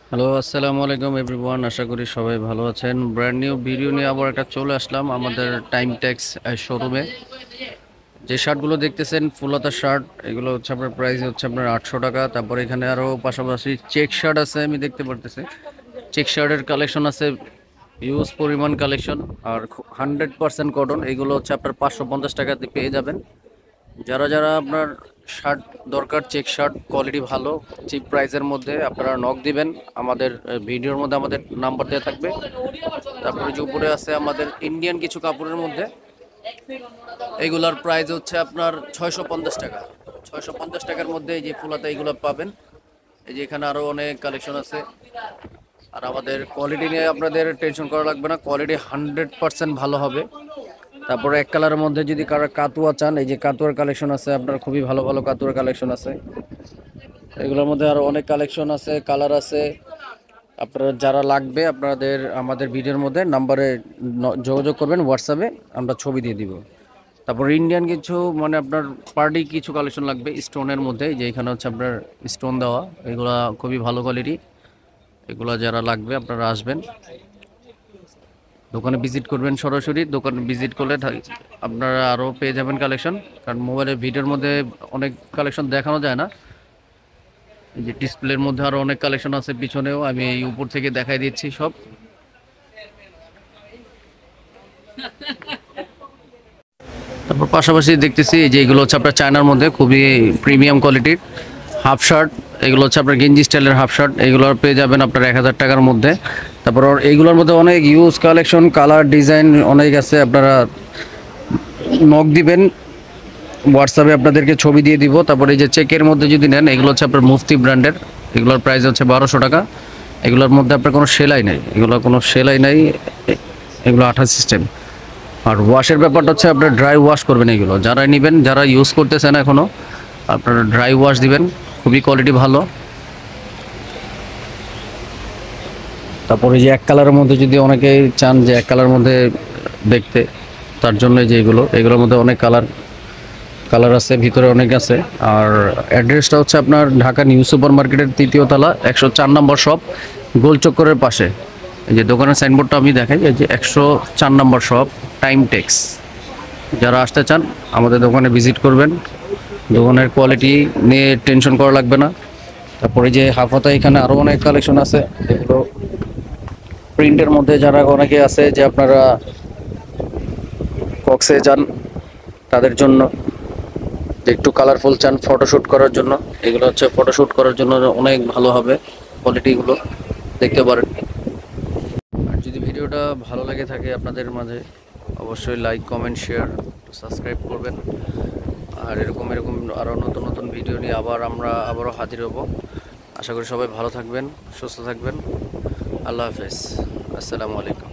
Hello, আসসালামু আলাইকুম everyone. আশা করি সবাই ভালো আছেন। ব্র্যান্ড নিউ ভিডিও নিয়ে আবার একটা চলে আসলাম আমাদের টাইম টেক্স শোরুমে। যে শার্টগুলো দেখতেছেন ফুলহাতা শার্ট, এগুলো হচ্ছে আপনার প্রাইস হচ্ছে আপনার 800 টাকা। তারপর এখানে আরও পাশাপাশি চেক শার্ট আছে, আমি দেখতে পারতেছি চেক শার্টের কালেকশন আছে, ইউজ পরিমাণ কালেকশন। আর 100% কটন, এগুলো হচ্ছে আপনার 550 টাকাতে পেয়ে যাবেন। যারা যারা আপনার শার্ট দরকার, চেক শার্ট কোয়ালিটি ভালো, চিপ প্রাইসের মধ্যে, আপনারা নক দিবেন। আমাদের ভিডিওর মধ্যে আমাদের নাম্বার দেওয়া থাকবে। তারপরে যে উপরে আছে আমাদের ইন্ডিয়ান কিছু কাপড়ের মধ্যে, এগুলার প্রাইস হচ্ছে আপনার 650 টাকা। 650 টাকার মধ্যে এই যে ফুলাতে এইগুলো পাবেন। এই যে এখানে আরও অনেক কালেকশন আছে। আর আমাদের কোয়ালিটি নিয়ে আপনাদের টেনশন করা লাগবে না, কোয়ালিটি 100% ভালো হবে। তারপরে এক কালারের মধ্যে যদি কারো কাতুয়া চান, এই যে কাতুয়ার কালেকশন আছে আপনার, খুবই ভালো ভালো কাতুয়ার কালেকশন আছে। এগুলোর মধ্যে আরো অনেক কালেকশন আছে, কালার আছে। আপনারা যারা লাগবে আপনাদের আমাদের ভিডিওর মধ্যে নাম্বারে যোগাযোগ করবেন, হোয়াটসঅ্যাপে আমরা ছবি দিয়ে দিব। তারপর ইন্ডিয়ান কিছু মানে আপনার পার্টি কিছু কালেকশন লাগবে স্টোনের মধ্যে, যে এখানে হচ্ছে আপনার স্টোন দেওয়া, এগুলা খুবই ভালো কোয়ালিটি। এগুলা যারা লাগবে আপনারা আসবেন, দোকানে ভিজিট করবেন। সরাসরি দোকানে ভিজিট করলে আপনারা আরও পেয়ে যাবেন কালেকশন। কারণ মোবাইলের ভিডিওর মধ্যে অনেক কালেকশন দেখানো যায় না। এই যে ডিসপ্লের মধ্যে আরও অনেক কালেকশন আছে, পিছনেও আমি এই উপর থেকে দেখাই দিচ্ছি সব। তারপর পাশাপাশি দেখতেছি এই যে এগুলো হচ্ছে আপনার চায়নার মধ্যে খুবই প্রিমিয়াম কোয়ালিটির হাফ শার্ট। এগুলো হচ্ছে আপনার গেঞ্জি স্টাইলের হাফ শার্ট, এগুলো পেয়ে যাবেন আপনার 1000 টাকার মধ্যে। তারপর এইগুলোর মধ্যে অনেক ইউজ কালেকশন, কালার ডিজাইন অনেক আছে। আপনারা নক দিবেন, হোয়াটসঅ্যাপে আপনাদেরকে ছবি দিয়ে দিব। তারপরে এই যে চেকের মধ্যে যদি নেন, এগুলো হচ্ছে আপনার মুফতি ব্র্যান্ডের, এগুলোর প্রাইস হচ্ছে 1200 টাকা। এগুলোর মধ্যে আপনার কোনো সেলাই নেই, এগুলো কোনো সেলাই নেই, এগুলো আঠা সিস্টেম। আর ওয়াশের ব্যাপারটা হচ্ছে আপনার ড্রাই ওয়াশ করবেন। এগুলো যারা নেবেন, যারা ইউজ করতেছেন এখনও, আপনারা ড্রাই ওয়াশ দিবেন, খুবই কোয়ালিটি ভালো। তারপরে যে এক কালারের মধ্যে যদি অনেকে চান যে এক কালারের মধ্যে দেখতে, তার জন্য যে এগুলোর মধ্যে অনেক কালার কালার আছে, ভিতরে অনেক আছে। আর অ্যাড্রেসটা হচ্ছে আপনার ঢাকা নিউ সুপার মার্কেটের 3য় তলা 104 নম্বর শপ, গোল চক্করের পাশে। এই যে দোকানের সাইনবোর্ডটা আমি দেখাই, এই যে 104 নম্বর শপ, টাইম টেক্স। যারা আসতে চান আমাদের দোকানে ভিজিট করবেন, দোকানের কোয়ালিটি নিয়ে টেনশন করা লাগবে না। তারপরে যে হাফাতা, এখানে আরও অনেক কালেকশন আছে। এগুলো প্রিন্টের মধ্যে যারা অনেকে আছে যে আপনারা কক্সে যান, তাদের জন্য যে একটু কালারফুল চান ফটোশ্যুট করার জন্য, এগুলো হচ্ছে ফটোশ্যুট করার জন্য অনেক ভালো হবে কোয়ালিটিগুলো, দেখতে পারেন। আর যদি ভিডিওটা ভালো লেগে থাকে আপনাদের মাঝে, অবশ্যই লাইক কমেন্ট শেয়ার সাবস্ক্রাইব করবেন। আর এরকম এরকম আরও নতুন নতুন ভিডিও নিয়ে আমরা আবারও হাজির হব। আশা করি সবাই ভালো থাকবেন, সুস্থ থাকবেন। আল্লাহ হাফেজ, আসসালামু আলাইকুম।